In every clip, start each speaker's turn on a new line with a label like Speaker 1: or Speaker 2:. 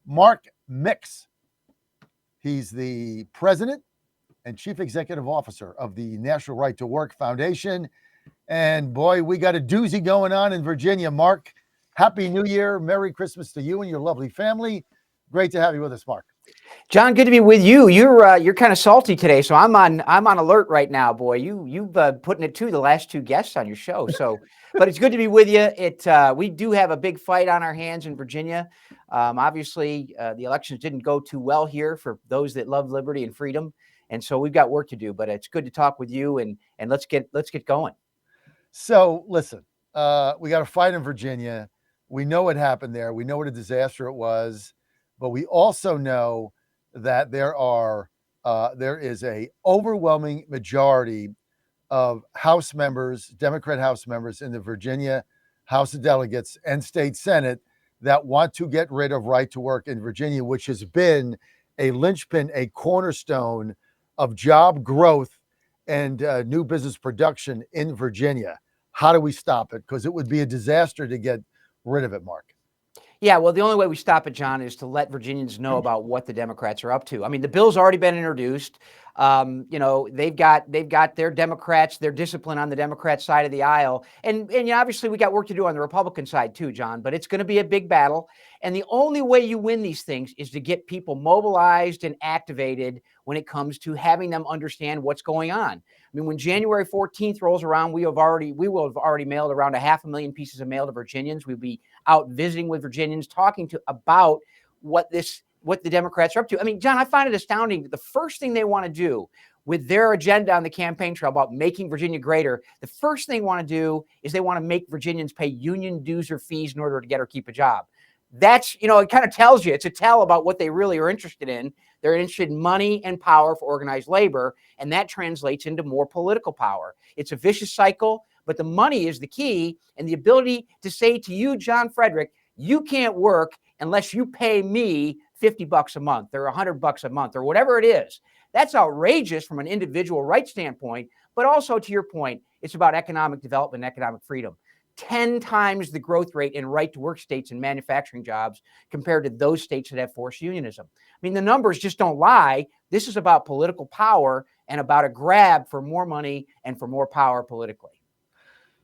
Speaker 1: Mark Mix. He's the president and chief executive officer of the National Right to Work Foundation. And boy, we got a doozy going on in Virginia. Mark, Happy New Year. Merry Christmas to you and your lovely family. Great to have you with us, Mark.
Speaker 2: John, good to be with you. You're kind of salty today, so I'm on alert right now, boy. You've putting it to the last two guests on your show. So, but it's good to be with you. We do have a big fight on our hands in Virginia. Obviously, the elections didn't go too well here for those that love liberty and freedom, and so we've got work to do. But it's good to talk with you, and let's get going.
Speaker 1: So listen, we got a fight in Virginia. We know what happened there. We know what a disaster it was, but we also know that there is a overwhelming majority of House members, Democrat House members in the Virginia House of Delegates and State Senate that want to get rid of right to work in Virginia, which has been a linchpin, a cornerstone of job growth and new business production in Virginia. How do we stop it? Because it would be a disaster to get rid of it, Mark.
Speaker 2: Yeah, well, the only way we stop it, John, is to let Virginians know about what the Democrats are up to. I mean, the bill's already been introduced. They've got their Democrats, their discipline on the Democrat side of the aisle, and obviously we got work to do on the Republican side too, John. But it's going to be a big battle, and the only way you win these things is to get people mobilized and activated when it comes to having them understand what's going on. I mean, when January 14th rolls around, we will have already mailed around 500,000 pieces of mail to Virginians. We'll be out visiting with Virginians, talking about what the Democrats are up to. I mean, John, I find it astounding that the first thing they want to do with their agenda on the campaign trail about making Virginia greater, the first thing they want to do is they want to make Virginians pay union dues or fees in order to get or keep a job. That's, it kind of tells you, it's a tell about what they really are interested in. They're interested in money and power for organized labor, and that translates into more political power. It's a vicious cycle, but the money is the key, and the ability to say to you, John Frederick, you can't work unless you pay me $50 a month or $100 a month or whatever it is. That's outrageous from an individual rights standpoint, but also to your point, it's about economic development and economic freedom. 10 times the growth rate in right-to-work states and manufacturing jobs compared to those states that have forced unionism. I mean, the numbers just don't lie. This is about political power and about a grab for more money and for more power politically.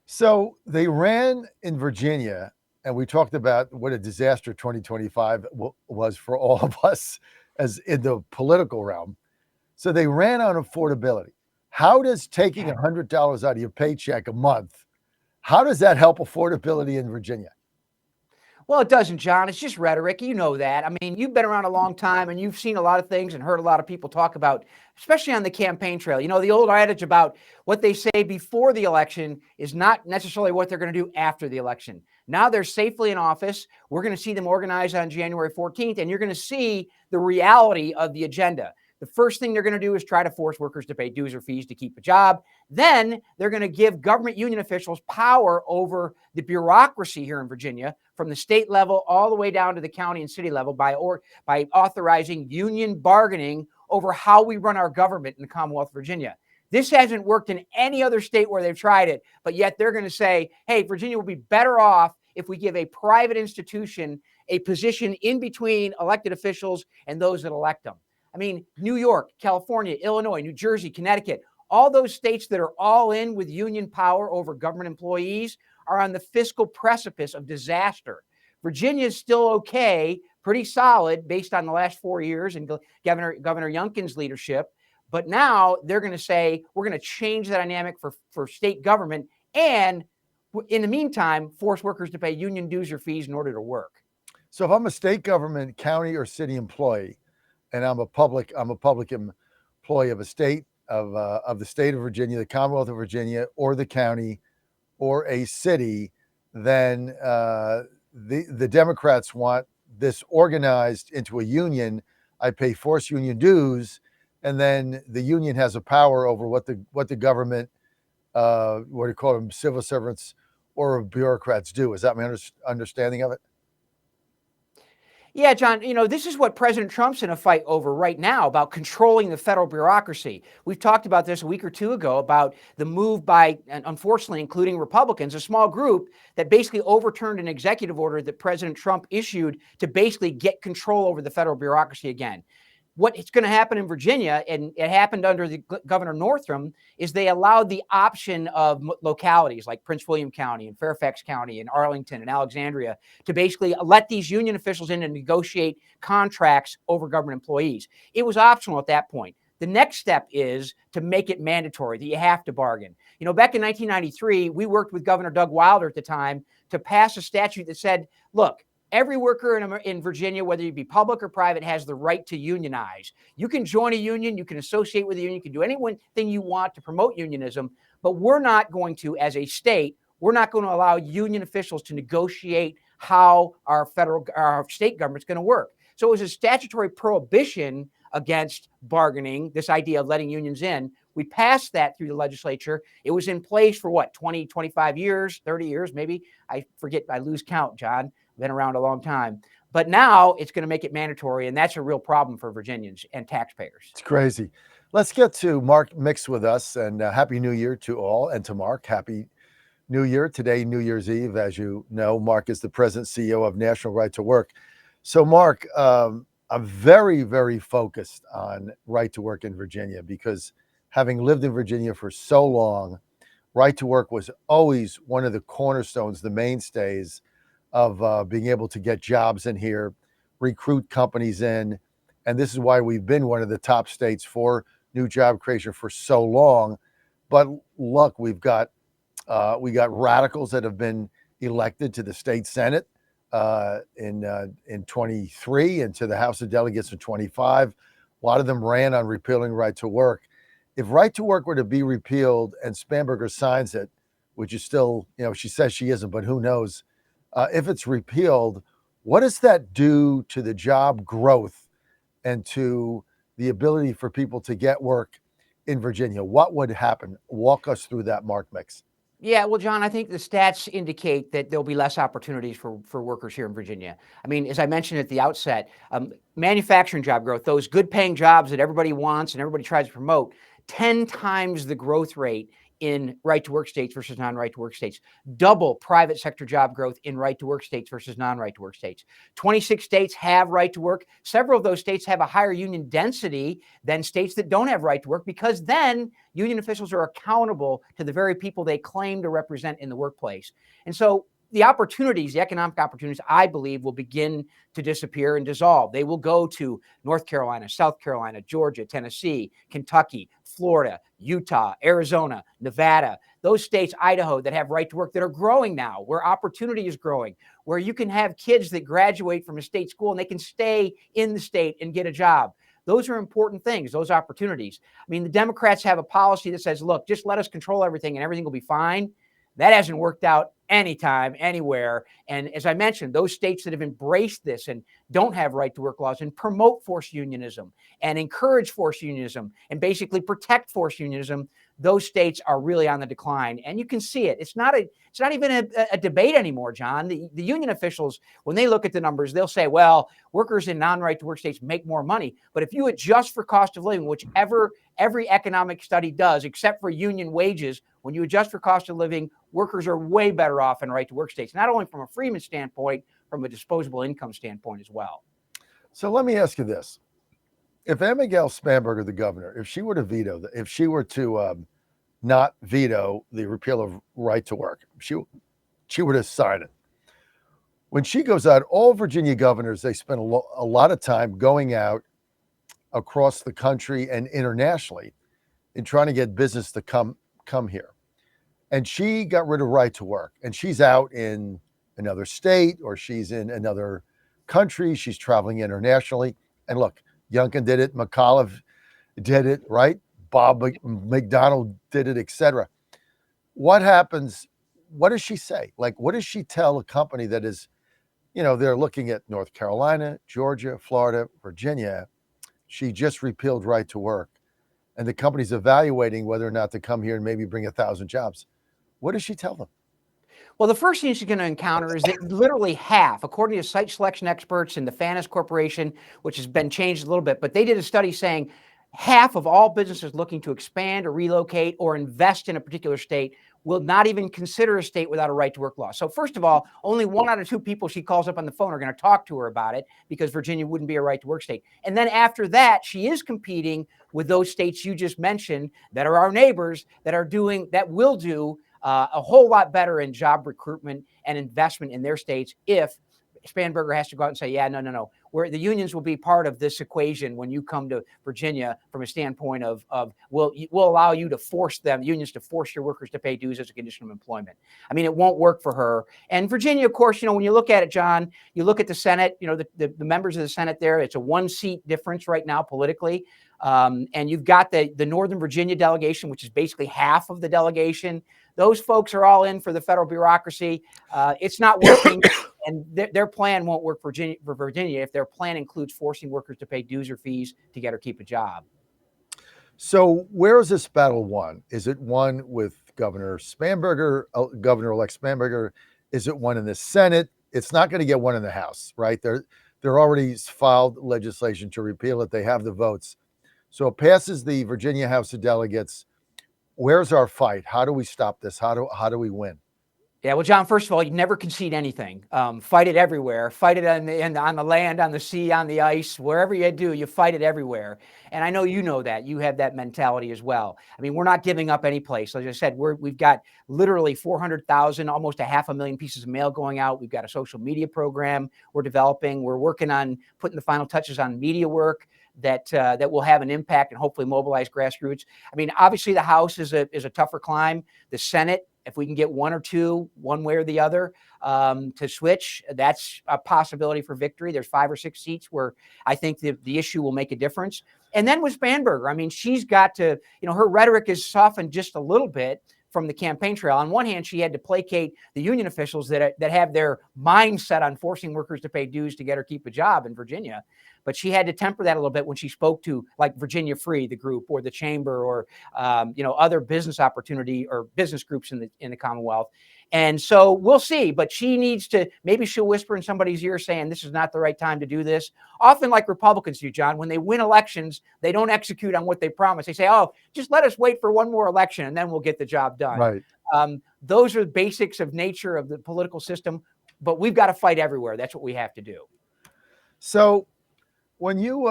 Speaker 1: So they ran in Virginia, and we talked about what a disaster 2025 was for all of us as in the political realm. So they ran on affordability. How does taking $100 out of your paycheck a month, how does that help affordability in Virginia?
Speaker 2: Well, it doesn't, John. It's just rhetoric. You know that. I mean, you've been around a long time and you've seen a lot of things and heard a lot of people talk about, especially on the campaign trail. The old adage about what they say before the election is not necessarily what they're going to do after the election. Now they're safely in office. We're going to see them organize on January 14th, and you're going to see the reality of the agenda. The first thing they're going to do is try to force workers to pay dues or fees to keep a job. Then they're going to give government union officials power over the bureaucracy here in Virginia, from the state level all the way down to the county and city level, by authorizing union bargaining over how we run our government in the Commonwealth of Virginia. This hasn't worked in any other state where they've tried it, but yet they're going to say, hey, Virginia will be better off if we give a private institution a position in between elected officials and those that elect them. I mean, New York, California, Illinois, New Jersey, Connecticut, all those states that are all in with union power over government employees are on the fiscal precipice of disaster. Virginia is still okay, pretty solid based on the last 4 years and Governor Youngkin's leadership. But now they're going to say, we're going to change the dynamic for state government, and in the meantime, force workers to pay union dues or fees in order to work.
Speaker 1: So if I'm a state government, county or city employee, and I'm a public employee of a state of the state of Virginia, the Commonwealth of Virginia, or the county, or a city, then the Democrats want this organized into a union. I pay forced union dues, and then the union has a power over what the government, what do you call them, civil servants or bureaucrats do. Is that my understanding of it?
Speaker 2: Yeah, John, this is what President Trump's in a fight over right now about controlling the federal bureaucracy. We've talked about this a week or two ago about the move by, and unfortunately, including Republicans, a small group that basically overturned an executive order that President Trump issued to basically get control over the federal bureaucracy again. What's going to happen in Virginia, and it happened under the Governor Northam, is they allowed the option of localities like Prince William County and Fairfax County and Arlington and Alexandria to basically let these union officials in and negotiate contracts over government employees. It was optional at that point. The next step is to make it mandatory, that you have to bargain. Back in 1993, we worked with Governor Doug Wilder at the time to pass a statute that said, look, every worker in Virginia, whether you be public or private, has the right to unionize. You can join a union, you can associate with a union, you can do anything you want to promote unionism, but we're not going to, as a state, we're not going to allow union officials to negotiate how our state government's going to work. So it was a statutory prohibition against bargaining, this idea of letting unions in. We passed that through the legislature. It was in place for 20, 25 years, 30 years, maybe. I forget, I lose count, John. Been around a long time. But now it's going to make it mandatory, and that's a real problem for Virginians and taxpayers.
Speaker 1: It's crazy. Let's get to Mark Mix with us, and Happy New Year to all, and to Mark. Happy New Year. Today, New Year's Eve, as you know. Mark is the president CEO of National Right to Work. So, Mark, I'm very, very focused on right to work in Virginia because having lived in Virginia for so long, right to work was always one of the cornerstones, the mainstays of being able to get jobs in here, recruit companies in. And this is why we've been one of the top states for new job creation for so long. But look, we got radicals that have been elected to the state Senate in 23 and to the House of Delegates in 25. A lot of them ran on repealing right to work. If right to work were to be repealed and Spanberger signs it, which is still, she says she isn't, but who knows, if it's repealed, what does that do to the job growth and to the ability for people to get work in Virginia? What would happen? Walk us through that, Mark Mix.
Speaker 2: Yeah, well, John, I think the stats indicate that there'll be less opportunities for workers here in Virginia. I mean, as I mentioned at the outset, manufacturing job growth, those good paying jobs that everybody wants and everybody tries to promote, 10 times the growth rate in right to work states versus non-right to work states, double private sector job growth in right to work states versus non-right to work states. 26 states have right to work. Several of those states have a higher union density than states that don't have right to work, because then union officials are accountable to the very people they claim to represent in the workplace. And so the opportunities, the economic opportunities, I believe, will begin to disappear and dissolve. They will go to North Carolina, South Carolina, Georgia, Tennessee, Kentucky, Florida, Utah, Arizona, Nevada, those states, Idaho, that have right to work, that are growing now, where opportunity is growing, where you can have kids that graduate from a state school and they can stay in the state and get a job. Those are important things, those opportunities. I mean, the Democrats have a policy that says, look, just let us control everything and everything will be fine. That hasn't worked out anytime, anywhere. And as I mentioned, those states that have embraced this and don't have right to work laws and promote forced unionism and encourage forced unionism and basically protect forced unionism, those states are really on the decline. And you can see it. It's not even a debate anymore, John. The union officials, when they look at the numbers, they'll say, well, workers in non-right to work states make more money. But if you adjust for cost of living, which every economic study does, except for union wages, when you adjust for cost of living, workers are way better off in right to work states, not only from a Freeman standpoint, from a disposable income standpoint as well.
Speaker 1: So let me ask you this. If Abigail Spanberger, the governor, if she were to veto, if she were to not veto the repeal of right to work, she were to sign it. When she goes out, all Virginia governors, they spend a lot of time going out across the country and internationally in trying to get business to come here. And she got rid of right to work, and she's out in another state or she's in another country. She's traveling internationally. And look, Youngkin did it, McAuliffe did it, right? Bob McDonald did it, etc. What happens? What does she say? Like, what does she tell a company that is, they're looking at North Carolina, Georgia, Florida, Virginia. She just repealed right to work, and the company's evaluating whether or not to come here and maybe bring 1,000 jobs. What does she tell them?
Speaker 2: Well, the first thing she's going to encounter is that literally half, according to site selection experts in the Fairness Corporation, which has been changed a little bit, but they did a study saying half of all businesses looking to expand or relocate or invest in a particular state will not even consider a state without a right to work law. So first of all, only 1 out of 2 people she calls up on the phone are going to talk to her about it because Virginia wouldn't be a right to work state. And then after that, she is competing with those states you just mentioned that are our neighbors that will do a whole lot better in job recruitment and investment in their states if Spanberger has to go out and say, yeah, no. Where the unions will be part of this equation when you come to Virginia from a standpoint of we'll allow you to force unions to force your workers to pay dues as a condition of employment. I mean, it won't work for her. And Virginia, of course, when you look at it, John, you look at the Senate, the members of the Senate there, it's a 1-seat difference right now politically. And you've got the Northern Virginia delegation, which is basically half of the delegation. Those folks are all in for the federal bureaucracy. It's not working. And their plan won't work for Virginia if their plan includes forcing workers to pay dues or fees to get or keep a job.
Speaker 1: So where is this battle won? Is it won with Governor Spanberger, Governor-elect Spanberger? Is it won in the Senate? It's not going to get one in the House, right? They're already filed legislation to repeal it. They have the votes. So it passes the Virginia House of Delegates. Where's our fight? How do we stop this? How do we win?
Speaker 2: Yeah, well, John, first of all, you never concede anything. Fight it everywhere. Fight it on the land, on the sea, on the ice, wherever you do, you fight it everywhere. And I know you know that. You have that mentality as well. I mean, we're not giving up any place. Like I said, we've got literally 400,000, almost 500,000 pieces of mail going out. We've got a social media program we're developing. We're working on putting the final touches on media work that will have an impact and hopefully mobilize grassroots. I mean, obviously the House is a tougher climb. The Senate, if we can get 1 or 2, one way or the other, to switch, that's a possibility for victory. There's 5 or 6 seats where I think the issue will make a difference. And then with Spanberger, I mean, she's got to, her rhetoric is softened just a little bit from the campaign trail. On one hand, she had to placate the union officials that have their mind set on forcing workers to pay dues to get or keep a job in Virginia. But she had to temper that a little bit when she spoke to like Virginia Free, the group, or the Chamber, or other business opportunity or business groups in the Commonwealth. And so we'll see. But she needs to, maybe she'll whisper in somebody's ear saying this is not the right time to do this. Often, like Republicans do, John, when they win elections, they don't execute on what they promise. They say, oh, just let us wait for one more election and then we'll get the job done.
Speaker 1: Right.
Speaker 2: Those are the basics of nature of the political system. But we've got to fight everywhere. That's what we have to do.
Speaker 1: So when you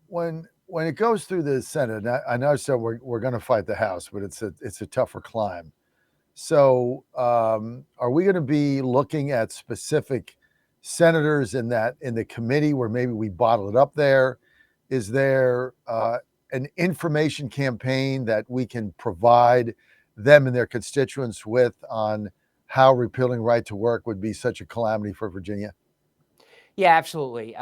Speaker 1: when it goes through the Senate, I know so we're going to fight the House, but it's a tougher climb. So are we going to be looking at specific senators in the committee where maybe we bottle it up there? Is there an information campaign that we can provide them and their constituents with on how repealing right to work would be such a calamity for Virginia?
Speaker 2: Yeah, absolutely.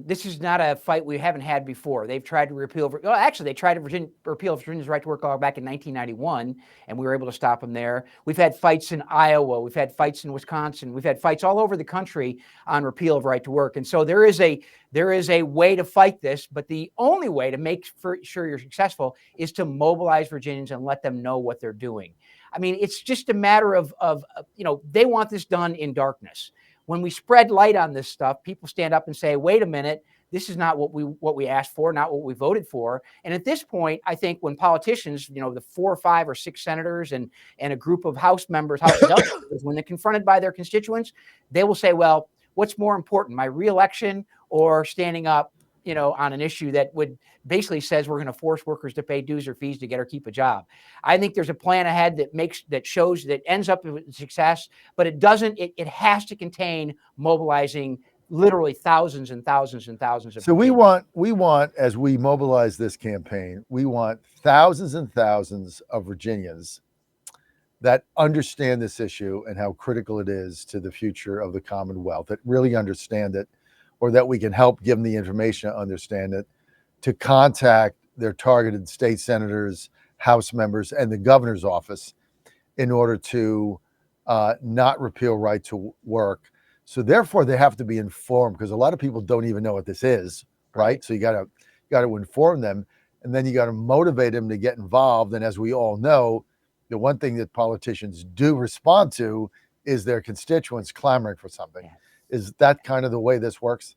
Speaker 2: This is not a fight we haven't had before. They've tried to repeal. Well, actually, they tried to repeal Virginia's right to work law back in 1991, and we were able to stop them there. We've had fights in Iowa. We've had fights in Wisconsin. We've had fights all over the country on repeal of right to work. And so there is a way to fight this, but the only way to make sure you're successful is to mobilize Virginians and let them know what they're doing. I mean, it's just a matter of they want this done in darkness. When we spread light on this stuff, people stand up and say, wait a minute, this is not what we asked for, not what we voted for. And at this point, I think when politicians, the 4 or 5 or 6 senators and a group of House members, House delegates, when they're confronted by their constituents, they will say, well, what's more important, my reelection or standing up, on an issue that would basically says we're going to force workers to pay dues or fees to get or keep a job. I think there's a plan ahead that shows that ends up with success, but it doesn't. It has to contain mobilizing literally thousands and thousands and thousands of.
Speaker 1: So we want as we mobilize this campaign, we want thousands and thousands of Virginians that understand this issue and how critical it is to the future of the Commonwealth, that really understand it, or that we can help give them the information to understand it, to contact their targeted state senators, House members, and the governor's office in order to not repeal right to work. So therefore, they have to be informed, because a lot of people don't even know what this is, right? So you got to inform them, and then you got to motivate them to get involved. And as we all know, the one thing that politicians do respond to is their constituents clamoring for something.
Speaker 2: Yeah.
Speaker 1: Is that kind of the way this works?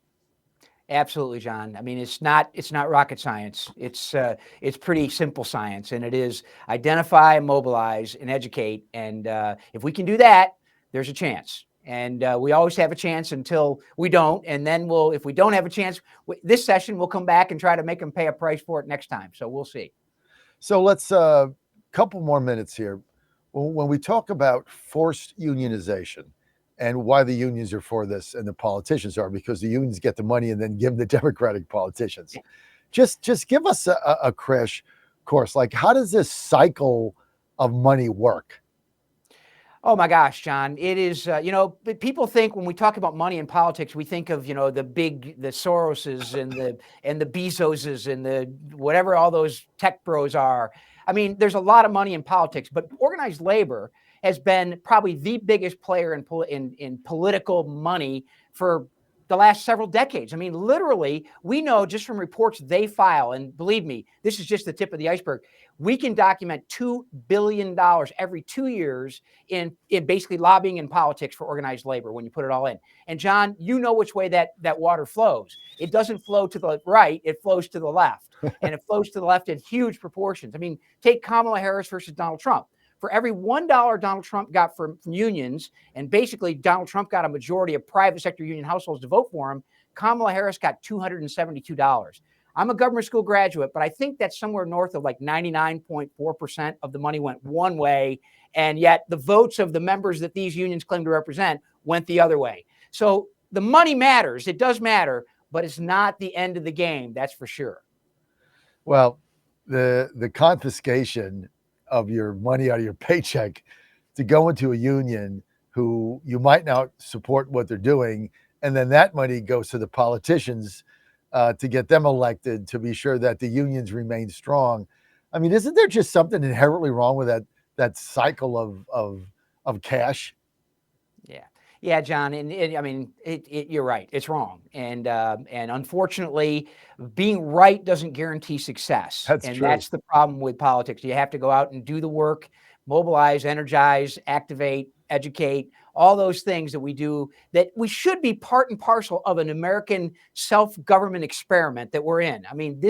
Speaker 2: Absolutely, John. I mean, it's not rocket science. It's pretty simple science, and it is identify, mobilize, and educate. And if we can do that, there's a chance. And we always have a chance until we don't. And then if we don't have a chance, this session, we'll come back and try to make them pay a price for it next time. So we'll see.
Speaker 1: So let's couple more minutes here. When we talk about forced unionization and why the unions are for this and the politicians are, because the unions get the money and then give the Democratic politicians. Just give us a crash course. Like, how does this cycle of money work?
Speaker 2: Oh my gosh, John, it is, people think when we talk about money in politics, we think of, the Soroses and the Bezoses and the whatever all those tech bros are. I mean, there's a lot of money in politics, but organized labor has been probably the biggest player in political money for the last several decades. I mean, literally, we know just from reports they file, and believe me, this is just the tip of the iceberg. We can document $2 billion every 2 years in basically lobbying and politics for organized labor when you put it all in. And John, you know which way that water flows. It doesn't flow to the right, it flows to the left. And it flows to the left in huge proportions. I mean, take Kamala Harris versus Donald Trump. For every $1 Donald Trump got from unions, and basically Donald Trump got a majority of private sector union households to vote for him, Kamala Harris got $272. I'm a government school graduate, but I think that's somewhere north of like 99.4% of the money went one way, and yet the votes of the members that these unions claim to represent went the other way. So the money matters. It does matter, but it's not the end of the game. That's for sure.
Speaker 1: Well, the confiscation of your money out of your paycheck to go into a union who you might not support what they're doing, and then that money goes to the politicians to get them elected to be sure that the unions remain strong. I mean, isn't there just something inherently wrong with that cycle of cash?
Speaker 2: Yeah, John, and I mean, you're right. It's wrong, and unfortunately, being right doesn't guarantee success.
Speaker 1: That's
Speaker 2: and
Speaker 1: true.
Speaker 2: That's the problem with politics. You have to go out and do the work, mobilize, energize, activate, educate, all those things that we do that we should be part and parcel of an American self-government experiment that we're in. I mean,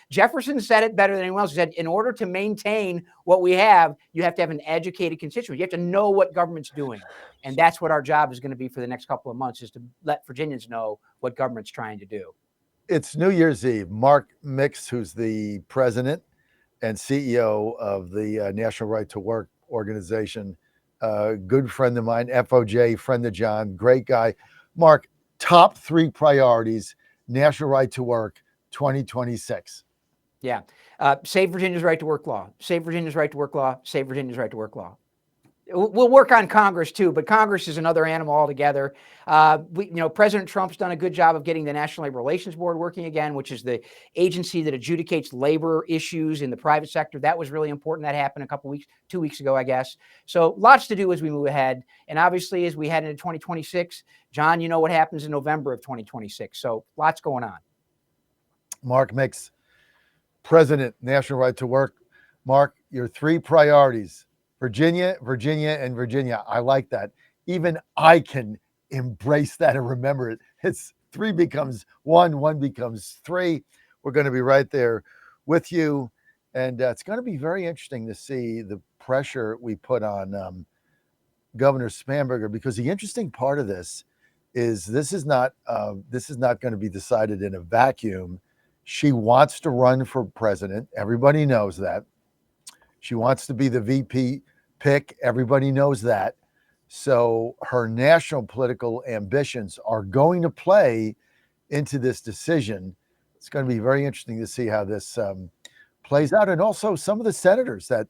Speaker 2: Jefferson said it better than anyone else. He said, in order to maintain what we have, you have to have an educated constituent. You have to know what government's doing. And that's what our job is going to be for the next couple of months, is to let Virginians know what government's trying to do.
Speaker 1: It's New Year's Eve. Mark Mix, who's the president and CEO of the National Right to Work organization, good friend of mine, FOJ, friend of John, great guy. Mark, top 3 priorities, National Right to Work 2026.
Speaker 2: Yeah. Save Virginia's right to work law. Save Virginia's right to work law. Save Virginia's right to work law. We'll work on Congress too, but Congress is another animal altogether. President Trump's done a good job of getting the National Labor Relations Board working again, which is the agency that adjudicates labor issues in the private sector. That was really important. That happened 2 weeks ago, I guess. So lots to do as we move ahead. And obviously, as we head into 2026, John, you know what happens in November of 2026. So lots going on.
Speaker 1: Mark Mix, President, National Right to Work. Mark, your 3 priorities. Virginia, Virginia, and Virginia. I like that. Even I can embrace that and remember it. It's 3 becomes 1, 1 becomes 3. We're going to be right there with you. And it's going to be very interesting to see the pressure we put on Governor Spanberger, because the interesting part of this is this is not going to be decided in a vacuum. She wants to run for president. Everybody knows that. She wants to be the VP pick. Everybody knows that. So her national political ambitions are going to play into this decision. It's going to be very interesting to see how this plays out. And also some of the senators that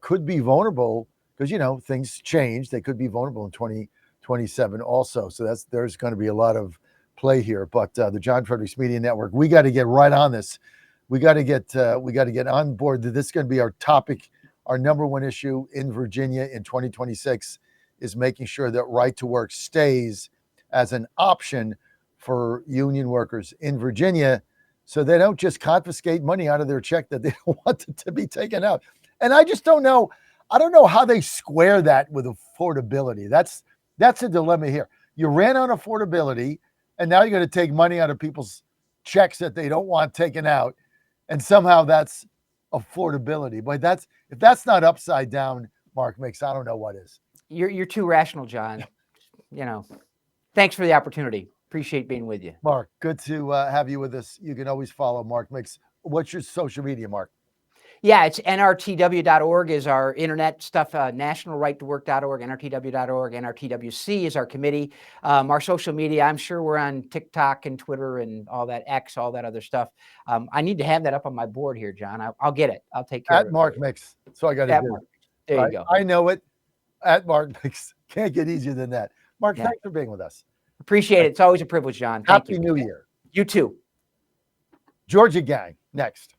Speaker 1: could be vulnerable, because, things change. They could be vulnerable in 2027 also. So there's going to be a lot of play here. But the John Fredericks Media Network, we got to get right on this. We got to get on board. This is going to be our topic. Our number 1 issue in Virginia in 2026 is making sure that right to work stays as an option for union workers in Virginia, so they don't just confiscate money out of their check that they don't want it to be taken out. And I just don't know. I don't know how they square that with affordability. That's a dilemma here. You ran on affordability, and now you're going to take money out of people's checks that they don't want taken out, and somehow that's affordability. But if that's not upside down, Mark Mix, I don't know what is.
Speaker 2: You're too rational, John. Thanks for the opportunity. Appreciate being with you.
Speaker 1: Mark, good to have you with us. You can always follow Mark Mix. What's your social media, Mark?
Speaker 2: Yeah, it's nrtw.org is our internet stuff, nationalrighttowork.org, nrtw.org, NRTWC is our committee. Our social media, I'm sure we're on TikTok and Twitter and all that, X, all that other stuff. I need to have that up on my board here, John. I'll get it. I'll take care of it.
Speaker 1: At Mark Mix. So I got to do
Speaker 2: Mark. There you go.
Speaker 1: I know it. At Mark Mix. Can't get easier than that. Mark, thanks for being with us.
Speaker 2: Appreciate it. It's always a privilege, John. Thank you.
Speaker 1: Happy New Year.
Speaker 2: You too.
Speaker 1: Georgia Gang, next.